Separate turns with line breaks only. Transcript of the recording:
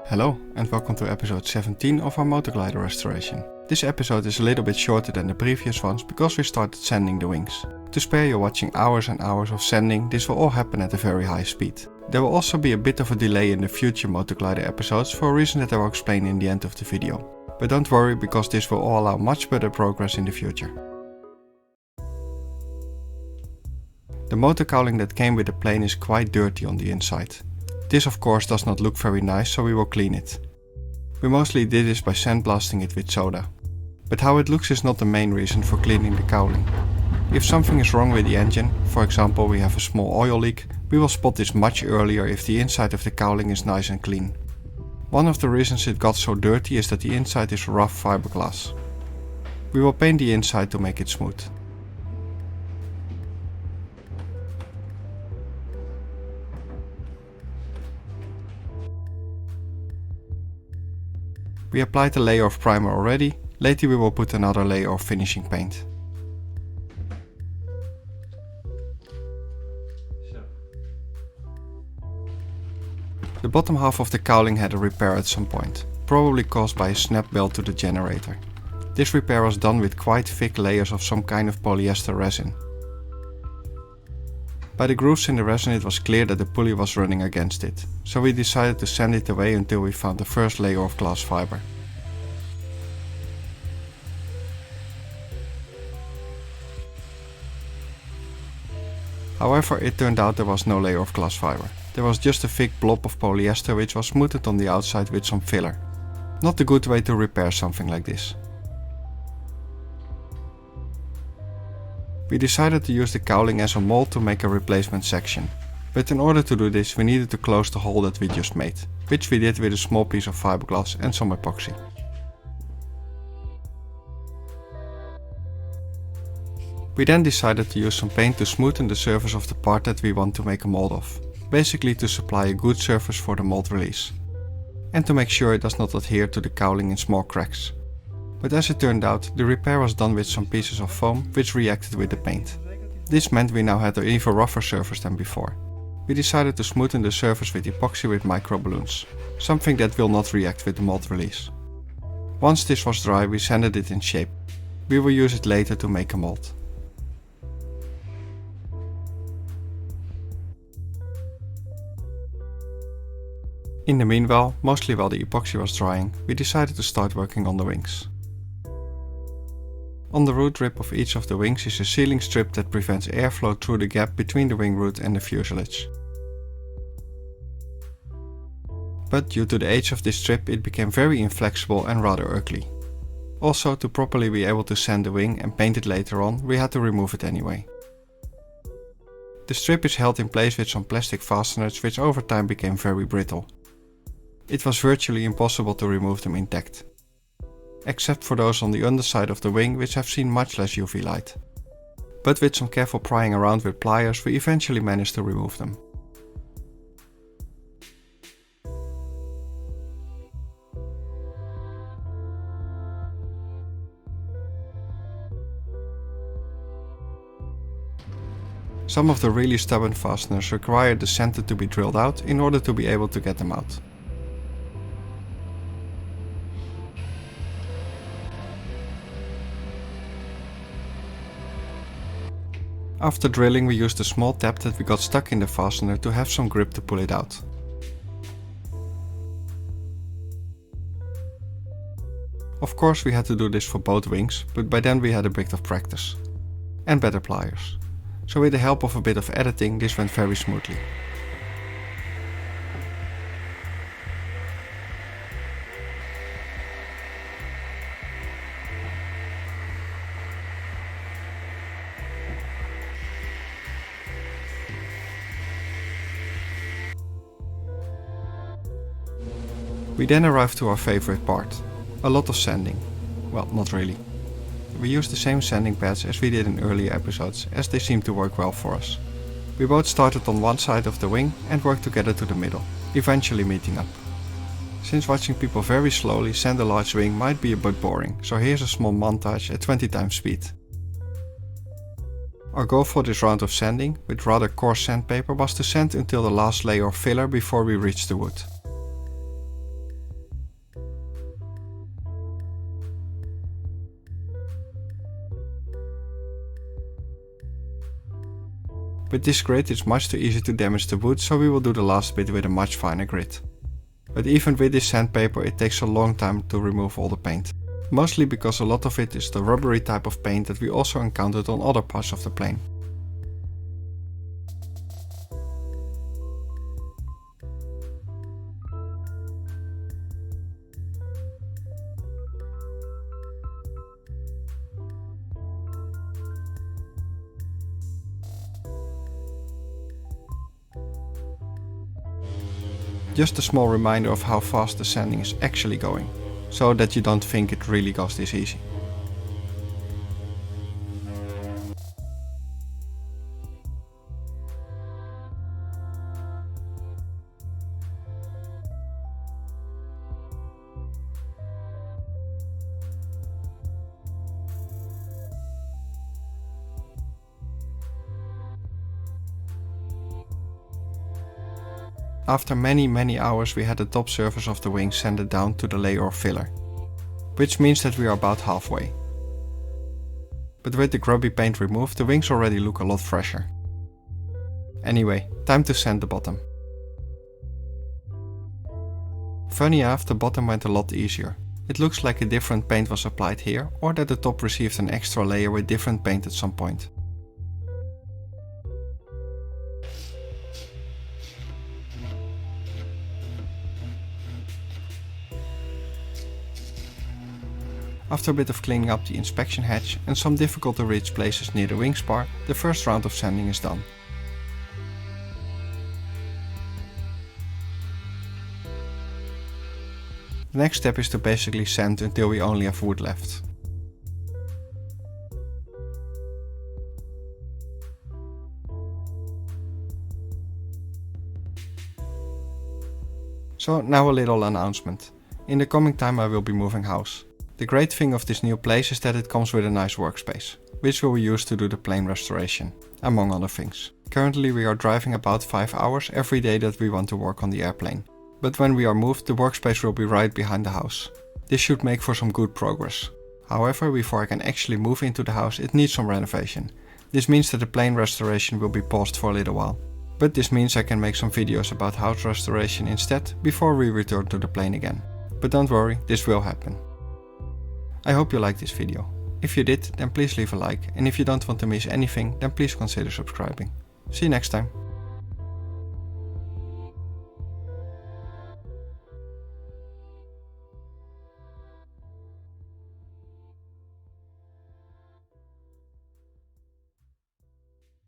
Hello and welcome to episode 17 of our motor glider restoration. This episode is a little bit shorter than the previous ones because we started sanding the wings. To spare you watching hours and hours of sanding, this will all happen at a very high speed. There will also be a bit of a delay in the future motor glider episodes for a reason that I will explain in the end of the video. But don't worry, because this will all allow much better progress in the future. The motor cowling that came with the plane is quite dirty on the inside. This of course does not look very nice, so we will clean it. We mostly did this by sandblasting it with soda. But how it looks is not the main reason for cleaning the cowling. If something is wrong with the engine, for example we have a small oil leak, we will spot this much earlier if the inside of the cowling is nice and clean. One of the reasons it got so dirty is that the inside is rough fiberglass. We will paint the inside to make it smooth. We applied a layer of primer already, later we will put another layer of finishing paint. The bottom half of the cowling had a repair at some point, probably caused by a snap belt to the generator. This repair was done with quite thick layers of some kind of polyester resin. By the grooves in the resin it was clear that the pulley was running against it, so we decided to sand it away until we found the first layer of glass fiber. However, it turned out there was no layer of glass fiber. There was just a thick blob of polyester which was smoothed on the outside with some filler. Not a good way to repair something like this. We decided to use the cowling as a mold to make a replacement section. But in order to do this we needed to close the hole that we just made, which we did with a small piece of fiberglass and some epoxy. We then decided to use some paint to smoothen the surface of the part that we want to make a mold of, basically to supply a good surface for the mold release, and to make sure it does not adhere to the cowling in small cracks. But as it turned out, the repair was done with some pieces of foam which reacted with the paint. This meant we now had an even rougher surface than before. We decided to smoothen the surface with epoxy with micro balloons, something that will not react with the mold release. Once this was dry we sanded it in shape. We will use it later to make a mold. In the meanwhile, mostly while the epoxy was drying, we decided to start working on the wings. On the root rib of each of the wings is a sealing strip that prevents airflow through the gap between the wing root and the fuselage. But due to the age of this strip it became very inflexible and rather ugly. Also, to properly be able to sand the wing and paint it later on, we had to remove it anyway. The strip is held in place with some plastic fasteners which over time became very brittle. It was virtually impossible to remove them intact, except for those on the underside of the wing which have seen much less UV light. But with some careful prying around with pliers we eventually managed to remove them. Some of the really stubborn fasteners required the center to be drilled out in order to be able to get them out. After drilling we used a small tab that we got stuck in the fastener to have some grip to pull it out. Of course we had to do this for both wings, but by then we had a bit of practice. And better pliers. So with the help of a bit of editing this went very smoothly. We then arrived to our favorite part, a lot of sanding. Well, not really. We used the same sanding pads as we did in earlier episodes, as they seem to work well for us. We both started on one side of the wing and worked together to the middle, eventually meeting up. Since watching people very slowly sand a large wing might be a bit boring, so here's a small montage at 20 times speed. Our goal for this round of sanding, with rather coarse sandpaper, was to sand until the last layer of filler before we reached the wood. With this grit it's much too easy to damage the wood, so we will do the last bit with a much finer grit. But even with this sandpaper it takes a long time to remove all the paint. Mostly because a lot of it is the rubbery type of paint that we also encountered on other parts of the plane. Just a small reminder of how fast the sanding is actually going, so that you don't think it really goes this easy. After many hours we had the top surface of the wing sanded down to the layer of filler, which means that we are about halfway. But with the grubby paint removed, the wings already look a lot fresher. Anyway, time to sand the bottom. Funny enough, the bottom went a lot easier. It looks like a different paint was applied here, or that the top received an extra layer with different paint at some point. After a bit of cleaning up the inspection hatch and some difficult to reach places near the wing spar, the first round of sanding is done. The next step is to basically sand until we only have wood left. So now a little announcement. In the coming time I will be moving house. The great thing of this new place is that it comes with a nice workspace, which we will use to do the plane restoration, among other things. Currently we are driving about 5 hours every day that we want to work on the airplane. But when we are moved, the workspace will be right behind the house. This should make for some good progress. However, before I can actually move into the house, it needs some renovation. This means that the plane restoration will be paused for a little while. But this means I can make some videos about house restoration instead, before we return to the plane again. But don't worry, this will happen. I hope you liked this video. If you did, then please leave a like, and if you don't want to miss anything, then please consider subscribing. See you next time.